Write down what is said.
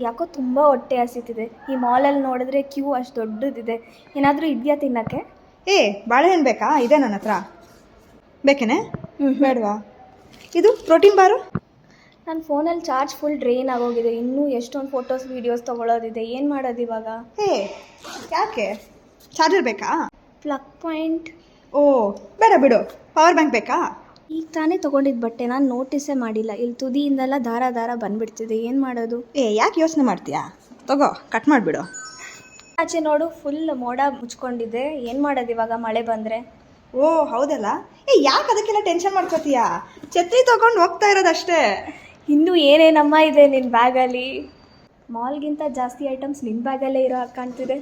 ಯಾಕೋ ತುಂಬ ಹೊಟ್ಟೆ ಹಸಿತಿದೆ. ಈ ಮಾಲಲ್ಲಿ ನೋಡಿದ್ರೆ ಕ್ಯೂ ಅಷ್ಟು ದೊಡ್ಡದಿದೆ. ಏನಾದರೂ ಇದೆಯಾ ತಿನ್ನೋಕ್ಕೆ? ಬಾಳೆಹಣ್ಣು ಬೇಕಾ? ಇದೆ ನನ್ನ ಹತ್ರ. ಬೇಕೇನೆ? ಬೇಡವಾ? ಇದು ಪ್ರೋಟೀನ್ ಬಾರು. ನನ್ನ ಫೋನಲ್ಲಿ ಚಾರ್ಜ್ ಫುಲ್ ಡ್ರೈನ್ ಆಗೋಗಿದೆ. ಇನ್ನೂ ಎಷ್ಟೊಂದು ಫೋಟೋಸ್ ವೀಡಿಯೋಸ್ ತೊಗೊಳೋದಿದೆ. ಏನು ಮಾಡೋದು ಇವಾಗ? ಯಾಕೆ? ಚಾರ್ಜರ್ ಬೇಕಾ? Plug point. ಬೇಡ ಬಿಡು. ಪವರ್ ಬ್ಯಾಂಕ್ ಬೇಕಾ? ಈಗ ತಾನೇ ತೊಗೊಂಡಿದ್ದು ಬಟ್ಟೆ ನಾನು ನೋಟಿಸೇ ಮಾಡಿಲ್ಲ. ಇಲ್ಲಿ ತುದಿಯಿಂದೆಲ್ಲ ದಾರ ದಾರ ಬಂದುಬಿಡ್ತಿದೆ. ಏನು ಮಾಡೋದು? ಯಾಕೆ ಯೋಚನೆ ಮಾಡ್ತೀಯಾ? ತಗೋ, ಕಟ್ ಮಾಡಿಬಿಡು. ಆಚೆ ನೋಡು, ಫುಲ್ ಮೋಡ ಮುಚ್ಕೊಂಡಿದೆ. ಏನು ಮಾಡೋದು ಇವಾಗ ಮಳೆ ಬಂದರೆ? ಹೌದಲ್ಲ. ಯಾಕೆ ಅದಕ್ಕೆಲ್ಲ ಟೆನ್ಷನ್ ಮಾಡ್ಕೋತೀಯಾ? ಛತ್ರಿ ತೊಗೊಂಡು ಹೋಗ್ತಾ ಇರೋದಷ್ಟೇ. ಇನ್ನೂ ಏನೇನಮ್ಮ ಇದೆ ನಿನ್ನ ಬ್ಯಾಗಲ್ಲಿ? ಮಾಲ್ಗಿಂತ ಜಾಸ್ತಿ ಐಟಮ್ಸ್ ನಿನ್ನ ಬ್ಯಾಗಲ್ಲೇ ಇರೋ ಹಾಗೆ ಕಾಣ್ತಿದೆ.